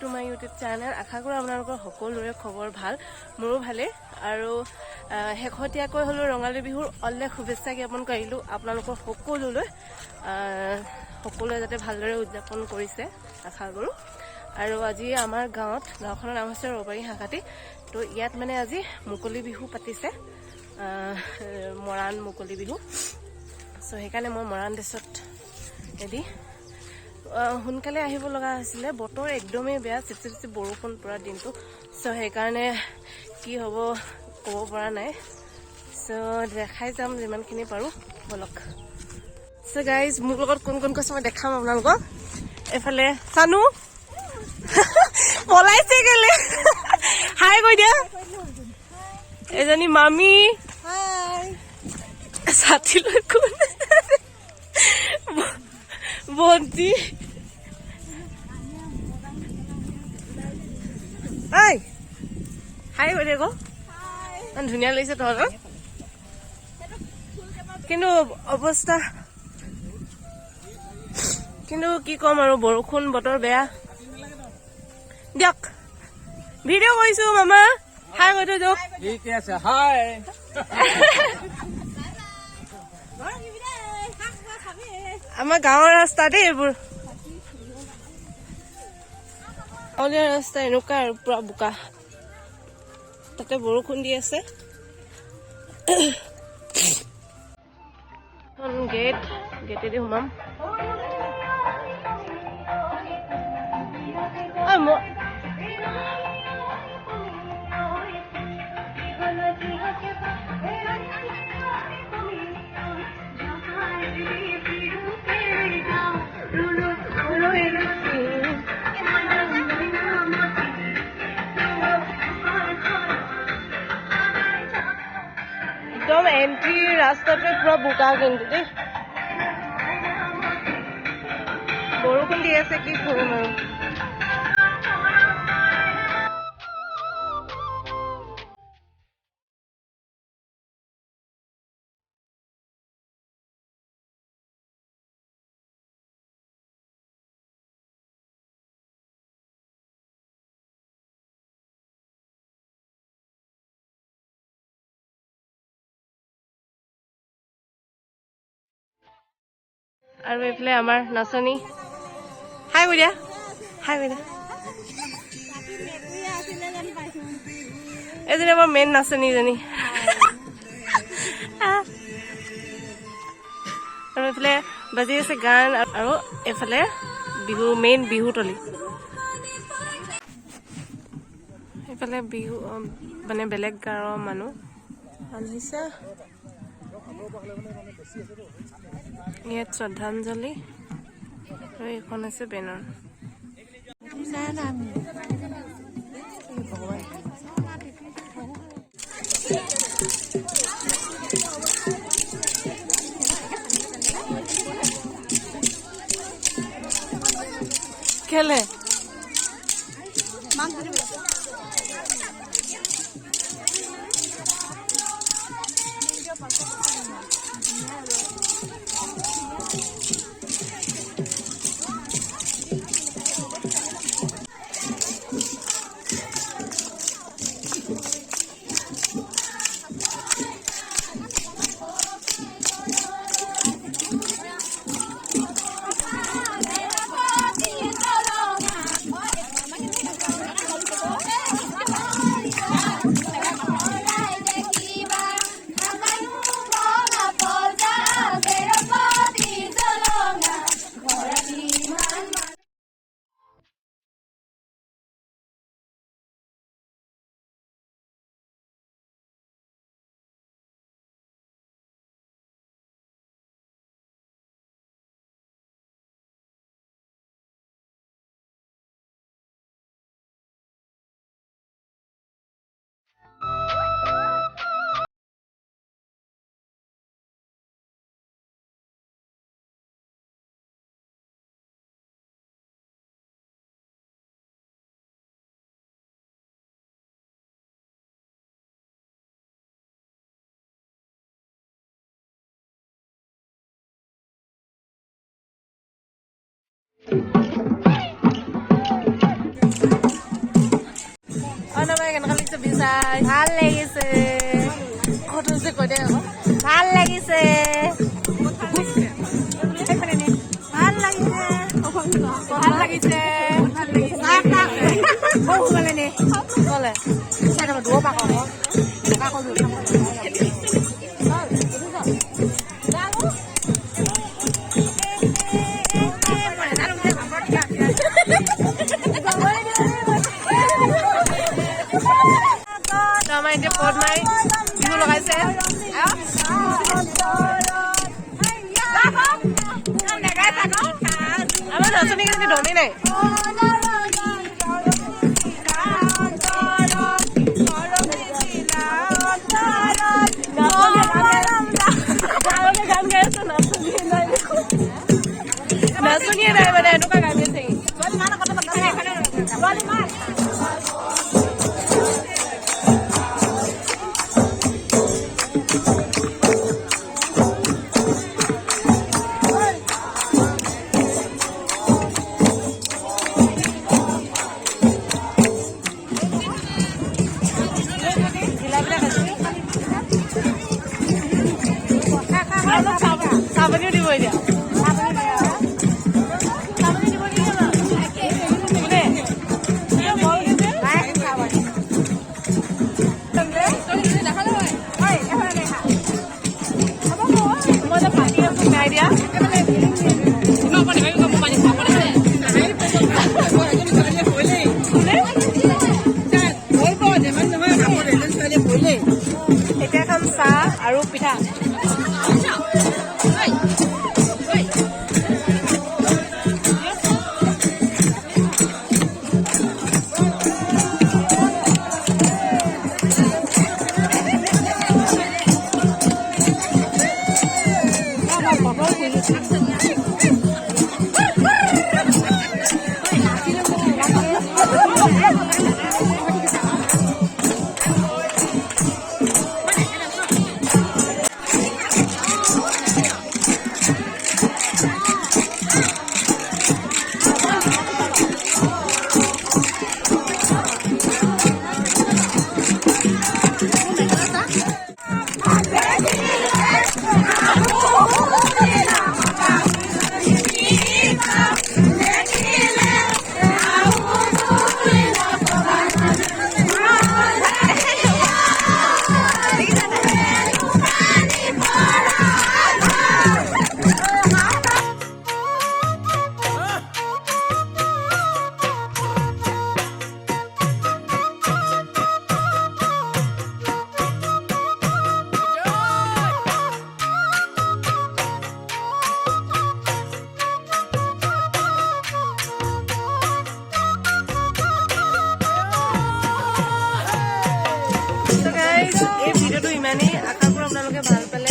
Two my YouTube channel. আশা কৰোঁ আপোনালোকৰ সকলোৰে খবৰ ভাল, মোৰো ভালেই। আৰু শেহতীয়াকৈ হ'লেও ৰঙালী বিহুৰ অলেখ শুভেচ্ছা জ্ঞাপন কৰিলোঁ আপোনালোকৰ সকলোলৈ। সকলোৱে যাতে ভালদৰে উদযাপন কৰিছে আশা কৰোঁ। আৰু আজি আমাৰ গাঁৱখনৰ নাম হৈছে ৰবাৰী হাঁকাটি। তো ইয়াত মানে আজি মুকলি বিহু পাতিছে, মৰাণ মুকলি বিহু। চ' সেইকাৰণে মই মৰাণ ড্ৰেছত এদি সোনকালে আহিব লগা হৈছিলে। বতৰ একদমেই বেয়া, চিপচিপ বৰষুণ পুৰা দিনটো। চ' সেইকাৰণে কি হ'ব ক'ব পৰা নাই। চ' দেখাই যাম যিমানখিনি পাৰোঁ, বলক। চ' গাইজ, মোৰ লগত কোন কোন কৈছে মই দেখাম আপোনালোকক। এইফালে চানু পলাইছে কেলে, হাই কৈ দিয়া। এজনী মামী, ছাতি লৈ কোন বন্তি, হাই কৈ দে। ইমান ধুনীয়া লাগিছে তহঁতৰ, কিন্তু অৱস্থা কিন্তু কি ক'ম আৰু, বৰষুণ বতৰ বেয়া। দিয়ক ভিডিঅ' কৰিছো মামা, হাই কৈ থৈ দিয়ক। ঠিক আছে, হাই। আমাৰ গাঁৱৰ ৰাস্তা দেই এইবোৰ, গাঁৱলীয়া ৰাস্তা এনেকুৱা আৰু পুৰা বোকা। তাতে বৰষুণ দি আছে। গেটেদি সোমাম। একদম এন্ট্ৰি ৰাস্তাটোৱে পুৰা বোকা, কিন্তু দেই বৰষুণ দি আছে, কি কৰিম আৰু। আৰু এইফালে আমাৰ নাচনী, হাই কৈ দিয়া, হাই কৈ দিয়া। এইজনী আমাৰ মেইন নাচনীজনী। আৰু এইফালে বাজি আছে গান, আৰু এইফালে বিহু, মেইন বিহুতলী। এইফালে বিহু মানে বেলেগ গাঁৱৰ মানুহ আহিছে। ইয়াত শ্ৰদ্ধাঞ্জলি, আৰু এইখন আছে বেনাৰ। কেলে লাগিছে বিচাৰ? ভাল লাগিছে। কত যে কৈ দে আকৌ। ভাল লাগিছে। ভাল লাগিছে। ভাল লাগিছে। কলে দূৰ পৰা আমাৰ এতিয়া পদ্মাই বিহু লগাইছে। আমাৰ নাচনী কেইজনী দমেই নাই। নাচনীয়ে নাই মানে এনেকুৱা গান গাইছে। চাবনিও দিব এতিয়া। এতিয়া খাম চাহ আৰু পিঠা। এই ভিডিঅ'টো ইমানেই। আশা কৰোঁ আপোনালোকে ভাল পালে।